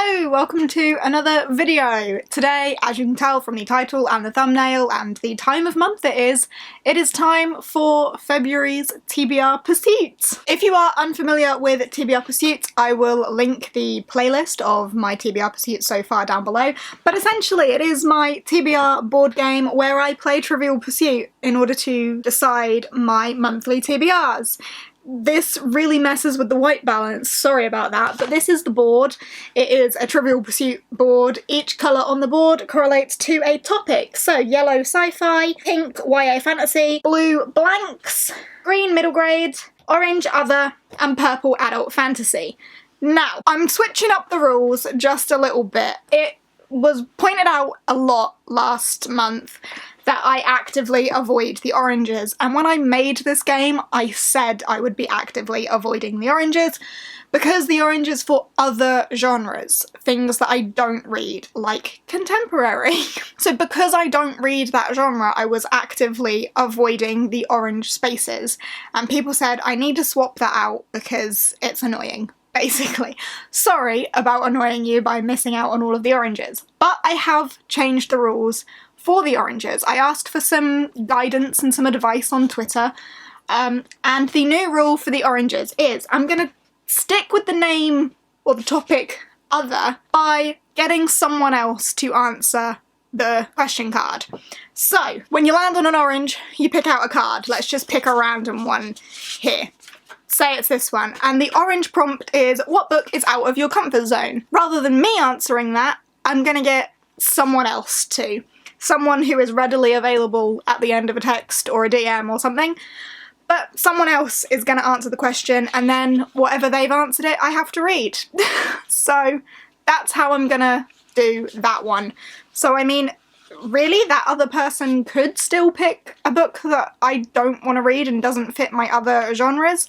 Hello, welcome to another video. Today, as you can tell from the title and the thumbnail and the time of month it is time for February's TBR pursuits. If you are unfamiliar with TBR pursuits, I will link the playlist of my TBR pursuits so far down below, but essentially it is my TBR board game where I play Trivial Pursuit in order to decide my monthly TBRs. This really messes with the white balance, sorry about that, but this is the board. It is a Trivial Pursuit board. Each colour on the board correlates to a topic. So yellow sci-fi, pink YA fantasy, blue blanks, green middle grade, orange other, and purple adult fantasy. Now, I'm switching up the rules just a little bit. It was pointed out a lot last month that I actively avoid the oranges, and when I made this game I said I would be actively avoiding the oranges because the oranges for other genres, things that I don't read, like contemporary. So because I don't read that genre, I was actively avoiding the orange spaces, and people said I need to swap that out because it's annoying. Basically. Sorry about annoying you by missing out on all of the oranges, but I have changed the rules for the oranges. I asked for some guidance and some advice on Twitter, and the new rule for the oranges is I'm gonna stick with the name or the topic other by getting someone else to answer the question card. So when you land on an orange, you pick out a card. Let's just pick a random one here. Say it's this one, and the orange prompt is, what book is out of your comfort zone? Rather than me answering that, I'm gonna get someone else to. Someone who is readily available at the end of a text or a DM or something, but someone else is gonna answer the question, and then whatever they've answered it, I have to read. So that's how I'm gonna do that one. So I mean, really, that other person could still pick a book that I don't want to read and doesn't fit my other genres,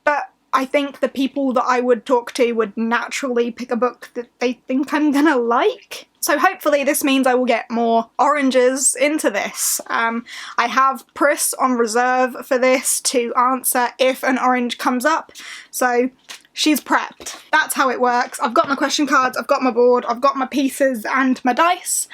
but I think the people that I would talk to would naturally pick a book that they think I'm gonna like. So hopefully this means I will get more oranges into this. I have Pris on reserve for this to answer if an orange comes up, so she's prepped. That's how it works. I've got my question cards, I've got my board, I've got my pieces and my dice.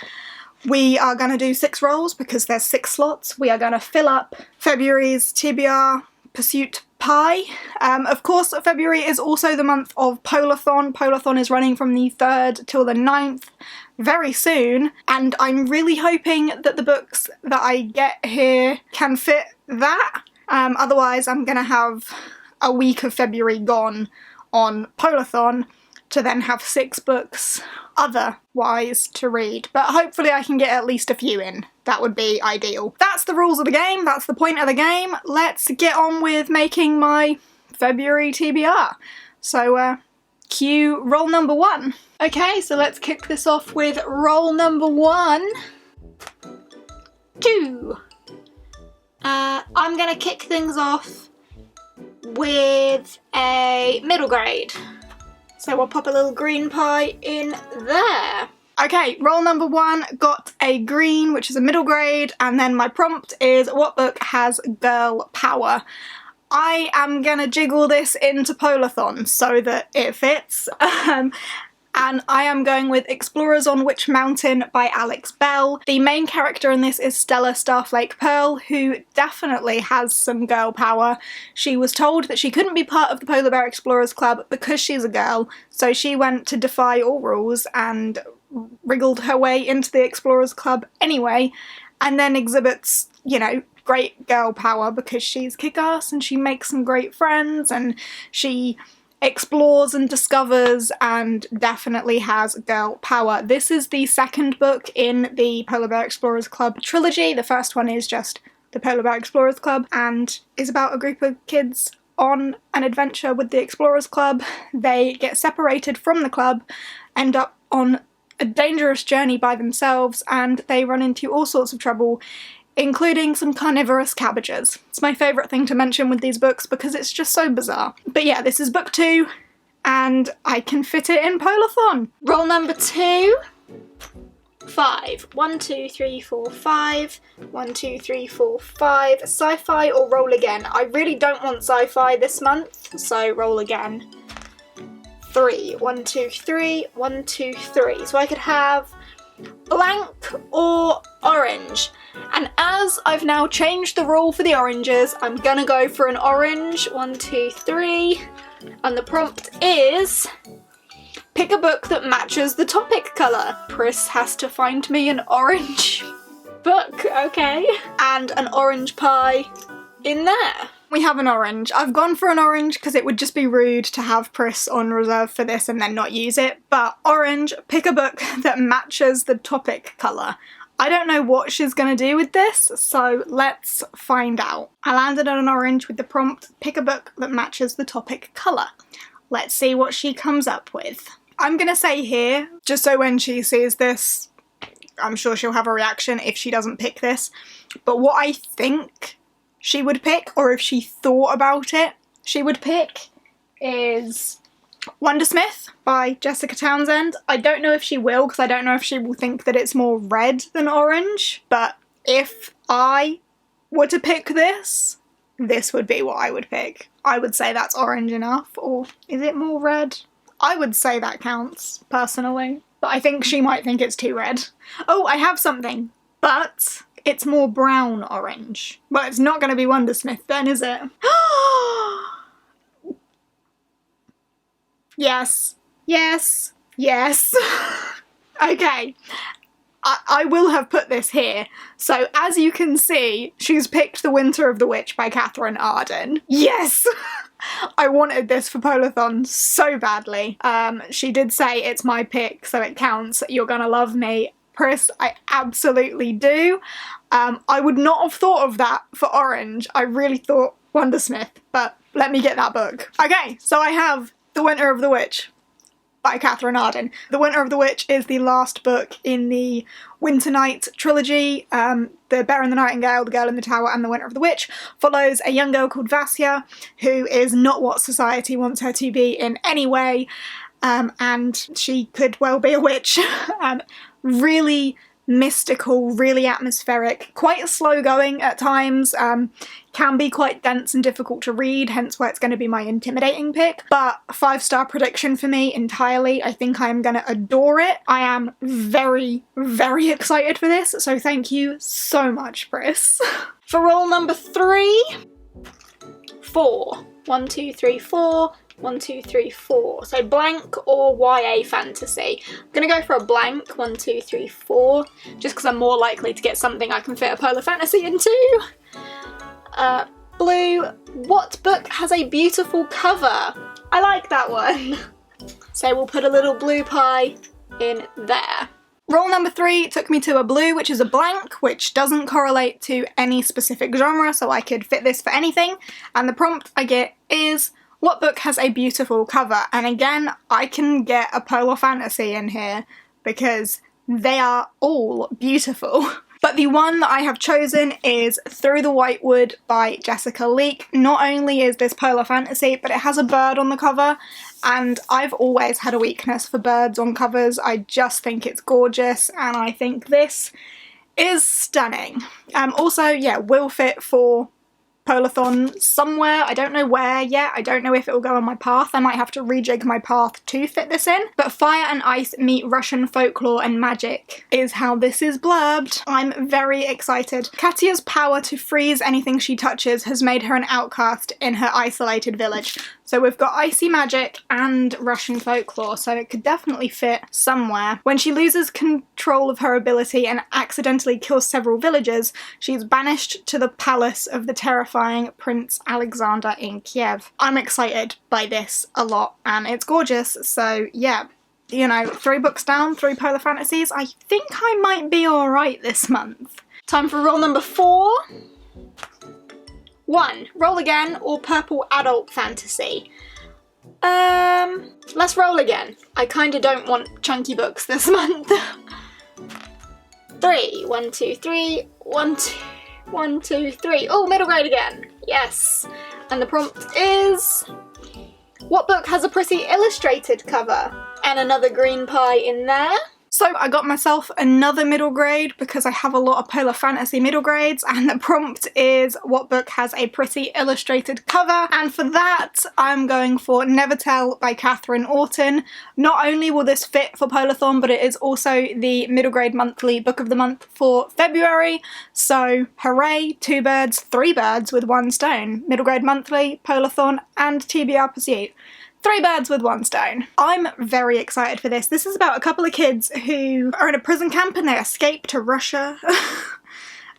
We are going to do 6 rolls because there's 6 slots. We are going to fill up February's TBR Pursuit pie. Of course, February is also the month of Polarthon. Polarthon is running from the 3rd till the 9th very soon, and I'm really hoping that the books that I get here can fit that. Otherwise, I'm going to have a week of February gone on Polarthon to then have 6 books otherwise to read, but hopefully I can get at least a few in. That would be ideal. That's the rules of the game, that's the point of the game. Let's get on with making my February TBR. So cue roll number 1. Okay, so let's kick this off with roll number 1. 2. I'm gonna kick things off with a middle grade. So we'll pop a little green pie in there. Okay, roll number 1 got a green, which is a middle grade, and then my prompt is, what book has girl power? I am gonna jiggle this into Polarthon so that it fits. And I am going with Explorers on Witch Mountain by Alex Bell. The main character in this is Stella Starflake Pearl, who definitely has some girl power. She was told that she couldn't be part of the Polar Bear Explorers Club because she's a girl, so she went to defy all rules and wriggled her way into the Explorers Club anyway, and then exhibits, you know, great girl power because she's kick-ass and she makes some great friends and she explores and discovers and definitely has girl power. This is the 2nd book in the Polar Bear Explorers Club trilogy. The first one is just the Polar Bear Explorers Club and is about a group of kids on an adventure with the Explorers Club. They get separated from the club, end up on a dangerous journey by themselves, and they run into all sorts of trouble, including some carnivorous cabbages. It's my favourite thing to mention with these books because it's just so bizarre. But yeah, this is book 2, and I can fit it in Polarthon. Roll number 2. 5. 1, 2, 3, 4, 5. 1, 2, 3, 4, 5. Sci-fi or roll again? I really don't want sci-fi this month, so roll again. 3. 1, 2, 3, 1, 2, 3. So I could have blank or orange. And as I've now changed the rule for the oranges, I'm gonna go for an orange. 1, 2, 3. And the prompt is, pick a book that matches the topic colour. Pris has to find me an orange book, okay. And an orange pie in there. We have an orange. I've gone for an orange because it would just be rude to have Pris on reserve for this and then not use it. But orange, pick a book that matches the topic colour. I don't know what she's going to do with this, so let's find out. I landed on an orange with the prompt, pick a book that matches the topic colour. Let's see what she comes up with. I'm going to say here, just so when she sees this, I'm sure she'll have a reaction if she doesn't pick this, but what I think she would pick, or if she thought about it, she would pick is Wondersmith by Jessica Townsend. I don't know if she will, because I don't know if she will think that it's more red than orange, but if I were to pick this, this would be what I would pick. I would say that's orange enough, or is it more red? I would say that counts, personally, but I think she might think it's too red. Oh, I have something, but it's more brown orange. Well, it's not going to be Wondersmith then, is it? Yes. Yes. Yes. Okay. I will have put this here. So, as you can see, she's picked The Winter of the Witch by Catherine Arden. Yes! I wanted this for Polarthon so badly. She did say it's my pick, so it counts. You're gonna love me. Pris, I absolutely do. I would not have thought of that for orange. I really thought Wondersmith, but let me get that book. Okay, so I have The Winter of the Witch by Catherine Arden. The Winter of the Witch is the last book in the Winter Night trilogy. The Bear and the Nightingale, The Girl in the Tower, and The Winter of the Witch follows a young girl called Vasya, who is not what society wants her to be in any way, and she could well be a witch. Really mystical, really atmospheric, quite slow going at times, can be quite dense and difficult to read, hence why it's going to be my intimidating pick, but 5-star prediction for me entirely. I think I am going to adore it. I am very, very excited for this, so thank you so much, Pris. For roll number 3, 4. 1, 2, 3, 4. 1, 2, 3, 4. So blank or YA fantasy. I'm gonna go for a blank. 1, 2, 3, 4. Just because I'm more likely to get something I can fit a polar fantasy into. Blue. What book has a beautiful cover? I like that one. So we'll put a little blue pie in there. Roll number 3 took me to a blue, which is a blank, which doesn't correlate to any specific genre, so I could fit this for anything. And the prompt I get is, what book has a beautiful cover? And again, I can get a polar fantasy in here because they are all beautiful. But the one that I have chosen is Through the Whitewood by Jessica Leek. Not only is this polar fantasy, but it has a bird on the cover, and I've always had a weakness for birds on covers. I just think it's gorgeous, and I think this is stunning. Also, yeah, will fit for Polarthon somewhere. I don't know where yet. I don't know if it will go on my path. I might have to rejig my path to fit this in. But fire and ice meet Russian folklore and magic is how this is blurbed. I'm very excited. Katya's power to freeze anything she touches has made her an outcast in her isolated village. So we've got icy magic and Russian folklore, so it could definitely fit somewhere. When she loses control of her ability and accidentally kills several villagers, she's banished to the palace of the terrifying Prince Alexander in Kiev. I'm excited by this a lot, and it's gorgeous, so yeah. You know, 3 books down, 3 polar fantasies. I think I might be alright this month. Time for roll number 4. 1. Roll again or purple adult fantasy. Let's roll again. I kinda don't want chunky books this month. 3. 1, 2, 3. 1, 2, 1, 2, 3. Oh, middle grade again. Yes. And the prompt is, what book has a pretty illustrated cover? And another green pie in there. So I got myself another middle grade because I have a lot of polar fantasy middle grades, and the prompt is what book has a pretty illustrated cover, and for that I'm going for Nevertell by Catherine Orton. Not only will this fit for Polarthon, but it is also the middle grade monthly book of the month for February, so hooray, 2 birds, 3 birds with 1 stone. Middle grade monthly, Polarthon and TBR Pursuit. 3 birds with 1 stone. I'm very excited for this. This is about a couple of kids who are in a prison camp and they escape to Russia.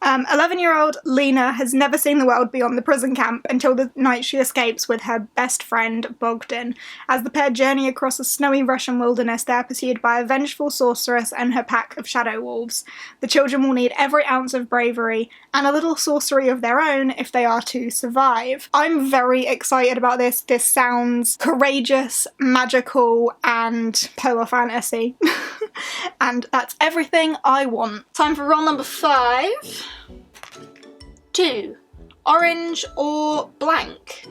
11-year-old Lena has never seen the world beyond the prison camp until the night she escapes with her best friend Bogdan. As the pair journey across a snowy Russian wilderness, they are pursued by a vengeful sorceress and her pack of shadow wolves. The children will need every ounce of bravery and a little sorcery of their own if they are to survive. I'm very excited about this. This sounds courageous, magical, and polar fantasy. And that's everything I want. Time for roll number 5. 2. Orange or blank?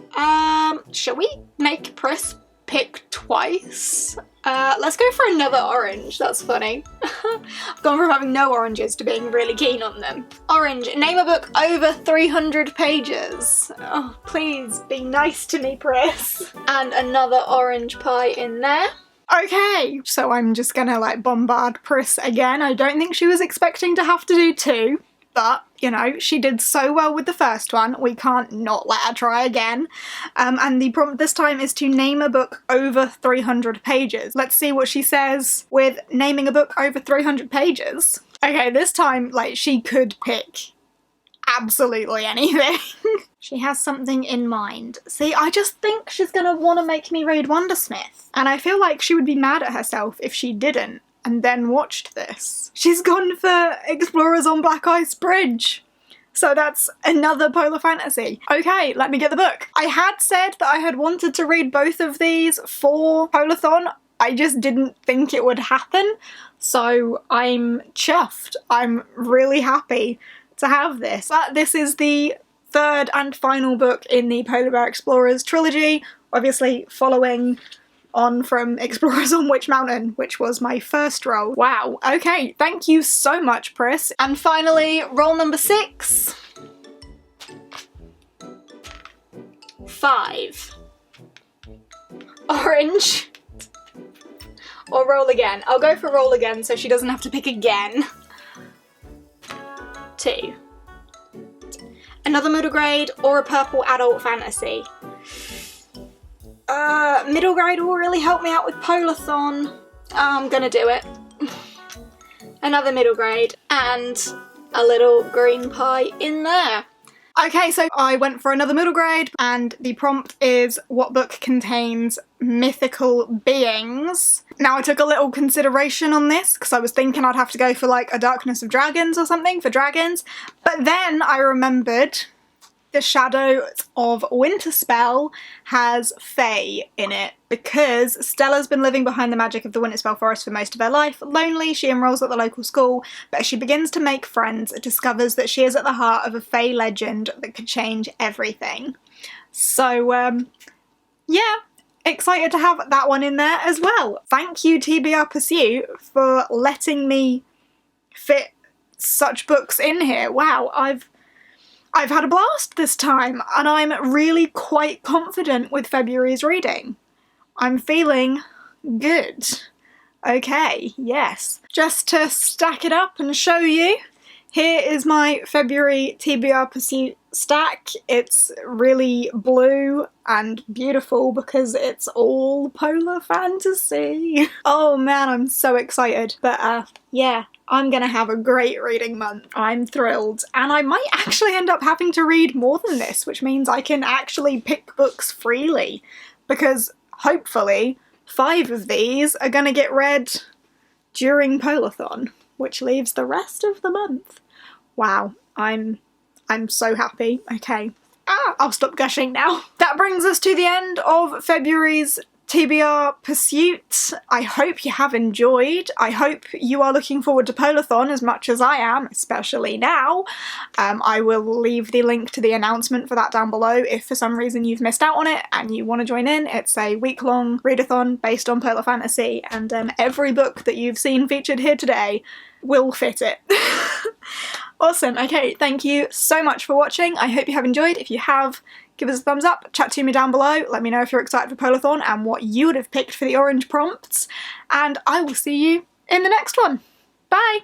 Shall we make Pris pick twice? Let's go for another orange. That's funny. I've gone from having no oranges to being really keen on them. Orange. Name a book over 300 pages. Oh, please be nice to me, Pris. And another orange pie in there. Okay, so I'm just gonna like bombard Pris again. I don't think she was expecting to have to do 2, but you know, she did so well with the first one, we can't not let her try again. And the prompt this time is to name a book over 300 pages. Let's see what she says with naming a book over 300 pages. Okay, this time, like, she could pick absolutely anything. She has something in mind. See, I just think she's gonna want to make me read Wondersmith. And I feel like she would be mad at herself if she didn't and then watched this. She's gone for Explorers on Black Ice Bridge. So that's another polar fantasy. Okay, let me get the book. I had said that I had wanted to read both of these for Polarthon. I just didn't think it would happen. So I'm chuffed. I'm really happy to have this. But this is the 3rd and final book in the Polar Bear Explorers trilogy, obviously following on from Explorers on Witch Mountain, which was my first roll. Wow, okay, thank you so much, Pris. And finally, roll number 6. 5. Orange. Or roll again. I'll go for roll again so she doesn't have to pick again. 2. Another middle grade or a purple adult fantasy? Middle grade will really help me out with Polarthon. I'm gonna do it. Another middle grade and a little green pie in there. Okay, so I went for another middle grade and the prompt is what book contains mythical beings. Now I took a little consideration on this because I was thinking I'd have to go for like a Darkness of Dragons or something for dragons, but then I remembered the Shadows of Winterspell has Fae in it because Stella's been living behind the magic of the Winterspell Forest for most of her life. Lonely, she enrolls at the local school, but as she begins to make friends, it discovers that she is at the heart of a Fae legend that could change everything. So, yeah, excited to have that one in there as well. Thank you, TBR Pursuit, for letting me fit such books in here. Wow, I've had a blast this time, and I'm really quite confident with February's reading. I'm feeling good. Okay, yes. Just to stack it up and show you, here is my February TBR Pursuit stack. It's really blue and beautiful because it's all polar fantasy. Oh man, I'm so excited. But yeah, I'm gonna have a great reading month. I'm thrilled. And I might actually end up having to read more than this, which means I can actually pick books freely because hopefully 5 of these are gonna get read during Polarthon, which leaves the rest of the month. Wow, I'm so happy. Okay. I'll stop gushing now. That brings us to the end of February's TBR Pursuit, I hope you have enjoyed. I hope you are looking forward to Polarthon as much as I am, especially now. I will leave the link to the announcement for that down below if for some reason you've missed out on it and you want to join in. It's a week-long readathon based on Polar Fantasy, and every book that you've seen featured here today will fit it. Awesome, okay, thank you so much for watching. I hope you have enjoyed. If you have, give us a thumbs up, chat to me down below, let me know if you're excited for Polarthon and what you would have picked for the orange prompts, and I will see you in the next one. Bye!